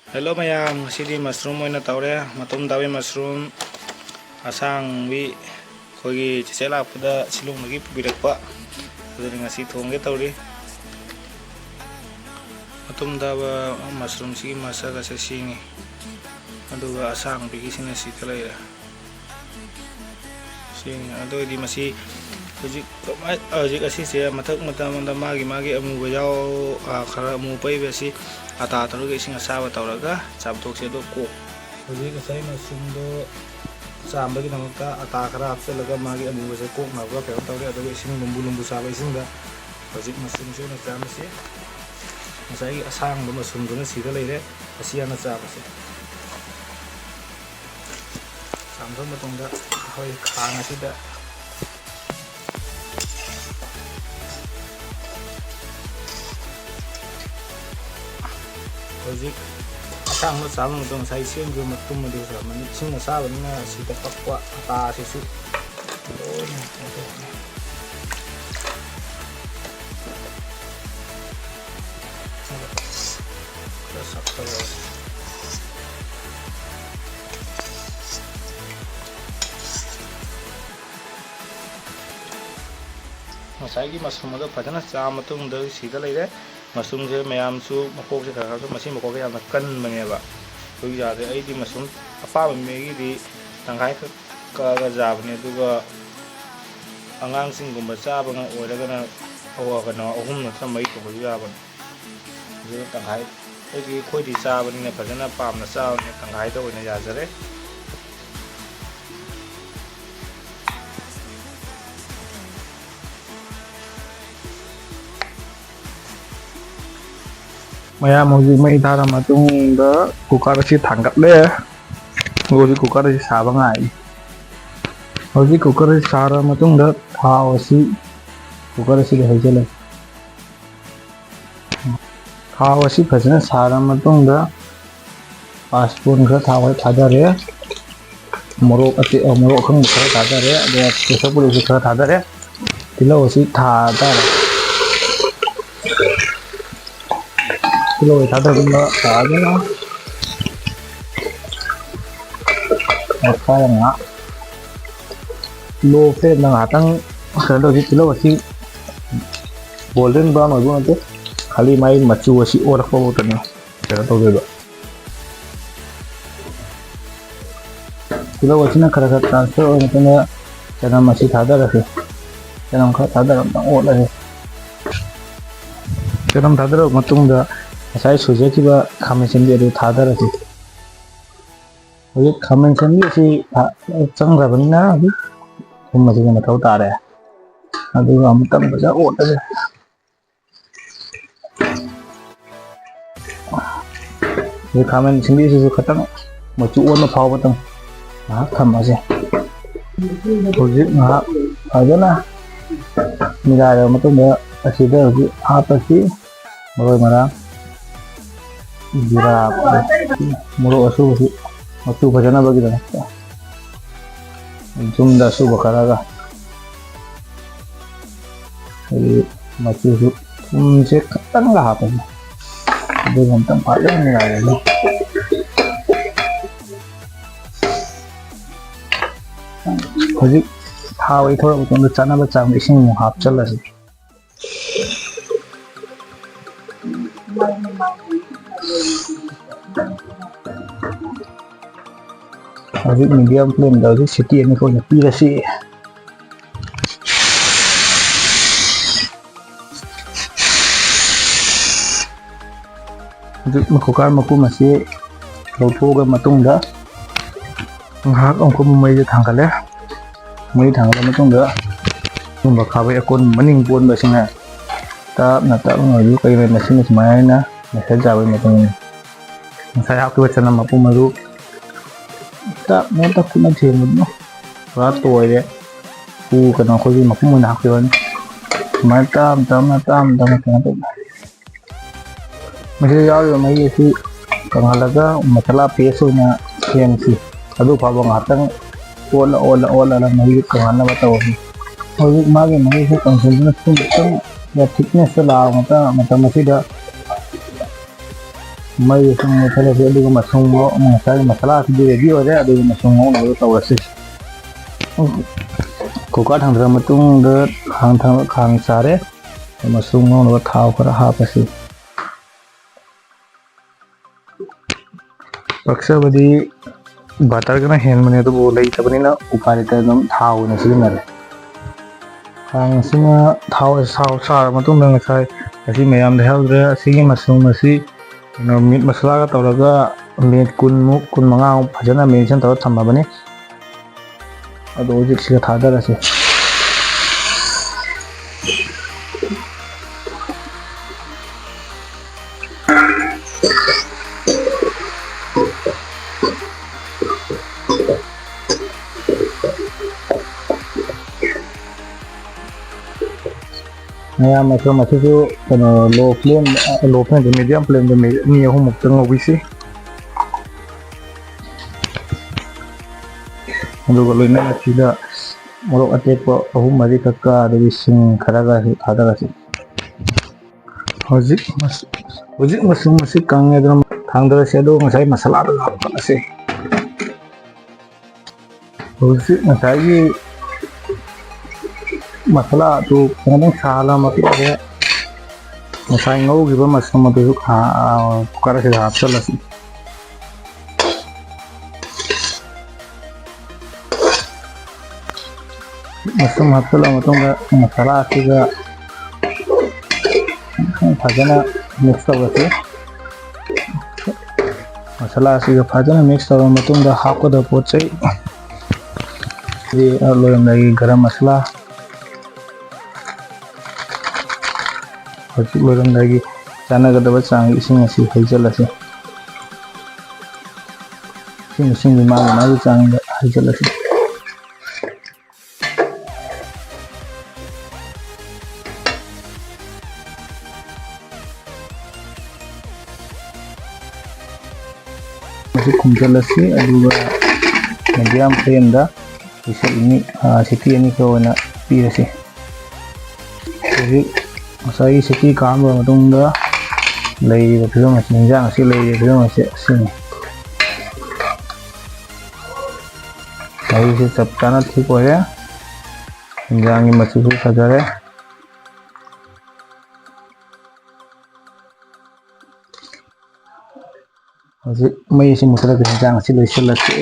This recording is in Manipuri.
Hello mayam, ngasidi mushroom oina tawre matum dawi mushroom asangbi khogi chese lakpada silung lagi pubirakpa aduni ngasi thongge tawri matum dawa mushroom sigi masa ga singi aduga asangbi gi sina sita laira sing ado di masi hojik asise mathak mata magi amuba yaw khara amu pai besi ata taruga ising asaba tawraga chabtokse do ko hojik asai mushroom do sambagi namakta ata khara hapsalaga magi amuba se ko ngabra ka tawre ado ising lumbu saba ising da hojik mushroom se na chamse asai asang do mushroom do na sida leire asiana chabase samsam matongda hoi khana sida hojik asang no sabang dong sai siang go matum madu sa mani sing na sabang na sita pakwa ata sisu lonya oke sakhre masai gi mushroom do phajana cha matung do sida leire mushroom se mayam su makok se khara su masi makok yamna kan maneba koi jade ai di mushroom apa megi di tangai ka ga jabne duga angang sing gumba chaba nga oiraga na awa ga na ohum na samai ko bu yaban je tangai ai gi khoi di chaba ni na phajana pam na cha ne tangai do ne yajare mayam hojik mai thara matung da cooker si thangkat le ngosi cooker si saba ngai hojik cooker si sara matung da thao si cooker si haijale thao si phajana sara matung da 5 spoon kha thao thadare morok ati morok khang kha thadare de kesapul si kha thadare tilo si thadare kilo thada dum thada na makaya nga low flame na atang khalo ji kilo si golden brown hobo ate khali mai machu si or ko tani jara to be kilo wasi na khara transfer or tani jana masi thada rakhe jana kha thada ram o la he jana thada matung da asai suje ki ba khamen sembi adu thada ra si hoi khamen sembi si chang ra bani na adu thumma ji na thau ta re adu am tam ba ja ot re hoi khamen sembi si khatang machu on ma phau ba tang ha tham ase hoi na ajana mira ra matung da asida ji apasi moroi mara jira morok asu machu bhajana bagi da jumda su bakaraga ai machu su se khatang la hape de gantang pale ni la ni hojik thawai thora utong da chana ba chang ising mu hap chala si hojik medium flame da hojik siti ani ko na pira si hojik makukar maku masi lothoga matung da ngak ongko mai je thangkale mai thangala matung da tumba khabai akon maning pon ba singa ta na ta ngai kai mai masin mai na message jabai matung saya aku baca nama aku malu tak mau tak kuna jemu no rato ya ku kana ko ji maku mun hakyon matam tu masih jauh mai si kangalaga masala peso na CMC adu pabang hatang ola la mai kangana bataw hojik mage mai se consultant sun ya thickness la mata masih da ꯃꯩ ꯁꯨꯝ ꯃꯨꯠꯊꯠꯂꯁꯤ ꯑꯗꯨꯒ ꯉꯁꯥꯏ ꯃꯁꯥꯂꯥꯁꯤꯗꯤ ꯔꯦꯗꯤ ꯑꯣꯏꯔꯦ ꯑꯗꯨꯒ ꯃꯁꯔꯨꯝ ꯉꯧꯅꯕ ꯇꯧꯔꯁꯤ ꯀꯨꯀꯔ ꯊꯥꯡꯊꯔꯕ ꯃꯇꯨꯡꯗ ꯈꯥꯡ ꯆꯥꯔꯦ ꯃꯁꯔꯨꯝ ꯉꯧꯅꯕ ꯊꯥꯎ ꯈꯔ ꯍꯥꯞꯄꯁꯤ ꯄꯛꯆꯕꯗꯤ ꯕꯇꯔꯒꯅ ꯍꯦꯟꯕꯅꯤ ꯑꯗꯨꯕꯨ ꯂꯩꯇꯕꯅꯤꯅ ꯎꯄꯥꯏ ꯂꯩꯇ ꯑꯗꯨꯝ ꯊꯥꯎ ꯑꯣꯏꯅ ꯁꯤꯖꯤꯟꯅꯔꯦ ꯈꯥꯡ ꯑꯁꯤꯅ ꯊꯥꯎ ꯁꯥꯔꯕ ꯃꯇꯨꯡꯗ ꯉꯁꯥꯏ ꯑꯁꯤ ꯃꯌꯥꯝ ꯂꯩꯍꯧꯗ꯭ꯔꯦ ꯑꯁꯤꯒꯤ ꯃꯁꯔꯨꯝ ꯑꯁꯤ ꯃꯤꯠ ꯃꯁꯂꯥꯒ ꯇꯧꯔꯒ ꯃꯤꯅꯤꯠ 10-15 ꯐꯖꯅ ꯃꯦꯔꯤꯅꯦꯁꯟ ꯇꯧꯔꯒ ꯊꯝꯃꯕꯅꯤ ꯑꯗꯣ ꯍꯧꯖꯤꯛ ꯁꯤꯗ ꯊꯥꯗꯔꯁꯤ ꯃꯌꯥꯝ ꯃꯁꯔꯨꯝ ꯑꯁꯤꯁꯨ ꯂꯣ ꯐ꯭ꯂꯦꯝ ꯃꯤꯗꯤꯌꯝ ꯐ꯭ꯂꯦꯝꯗ ꯃꯤꯅꯤꯠ 2-3 ꯃꯨꯛꯇ ꯉꯧꯕꯤꯁꯤ ꯑꯗꯨꯒ ꯂꯣꯏꯅꯅ ꯁꯤꯗ ꯃꯣꯔꯣꯛ ꯑꯇꯦꯛꯄ 3-4 ꯈꯛꯀ ꯑꯗꯒꯤ ꯁꯤꯡ ꯈꯔꯒ ꯊꯥꯗꯔꯁꯤ ꯍꯧꯖꯤꯛ ꯃꯁꯔꯨꯝ ꯑꯁꯤ ꯀꯪꯉꯦ ꯑꯗꯨꯅ ꯊꯥꯡꯗꯔꯁꯤ ꯑꯗꯨꯒ ꯉꯁꯥꯏ ꯃꯁꯥꯂꯥꯗꯨ ꯍꯥꯞꯀꯠꯂꯁꯤ ꯍꯧꯖꯤꯛ ꯉꯁꯥꯏꯒꯤ ꯃꯁꯥꯂꯥ ꯑꯗꯨ ꯈꯤꯇꯪ ꯁꯥꯍꯜꯂ ꯃꯇꯨꯡꯗ ꯉꯁꯥꯏ ꯉꯧꯈꯤꯕ ꯃꯁꯔꯨꯝ ꯑꯗꯨꯁꯨ ꯀꯨꯀꯔ ꯑꯁꯤꯗ ꯍꯥꯞꯆꯜꯂꯁꯤ ꯃꯁꯔꯨꯝ ꯍꯥꯞꯆꯤꯜꯂꯕ ꯃꯇꯨꯡꯗ ꯃꯁꯥꯂꯥ ꯑꯁꯤꯒ ꯐꯖꯅ ꯃꯤꯛꯁ ꯇꯧꯔꯁꯤ ꯃꯁꯥꯂꯥ ꯑꯁꯤꯒ ꯐꯖꯅ ꯃꯤꯛꯁ ꯇꯧꯔꯕ ꯃꯇꯨꯡꯗ ꯍꯥꯞꯀꯗꯕ ꯄꯣꯠ ꯆꯩ ꯂꯣꯏꯔꯝꯗꯥꯏꯒꯤ ꯒꯔꯝ ꯃꯁꯥꯂꯥ ꯍꯧꯖꯤꯛ ꯂꯣꯏꯔꯝꯗꯥꯏꯒꯤ ꯆꯥꯟꯅꯒꯗꯕ ꯆꯥꯡꯒꯤ ꯏꯁꯤꯡ ꯑꯁꯤ ꯍꯩꯖꯤꯜꯂꯁꯤ ꯏꯁꯤꯡꯒꯤ ꯃꯥꯒꯤ ꯆꯥꯡꯗ ꯍꯩꯖꯤꯜꯂꯁꯤ ꯃꯁꯤ ꯈꯨꯝꯖꯤꯜꯂꯁꯤ ꯑꯗꯨꯒ ꯃꯤꯗꯤꯌꯝ ꯐ꯭ꯂꯦꯝꯗ ꯁꯤꯇꯤ 2 ꯈꯛ ꯑꯣꯏꯅ ꯄꯤꯔꯁꯤ ꯍꯧꯖꯤꯛ ꯉꯁꯥꯏꯒꯤ ꯁꯤꯇꯤ ꯀꯥꯝꯕ ꯃꯇꯨꯡꯗ ꯂꯩꯔꯤꯕ ꯐꯤꯕꯝ ꯑꯁꯤ ꯏꯟꯖꯥꯡ ꯑꯁꯤ ꯂꯩꯔꯤꯕ ꯐꯤꯕꯝ ꯑꯁꯤ ꯑꯁꯤꯅꯤ ꯃꯍꯤꯁꯤ ꯆꯞ ꯆꯥꯅ ꯊꯤꯛ ꯑꯣꯏꯔꯦ ꯏꯟꯖꯥꯡꯒꯤ ꯃꯆꯨꯁꯨ ꯐꯖꯔꯦ ꯍꯧꯖꯤꯛ ꯃꯩ ꯑꯁꯤ ꯃꯨꯠꯊꯠꯂꯒ ꯏꯟꯖꯥꯡ ꯑꯁꯤ ꯂꯣꯏꯁꯤꯜꯂꯁꯤ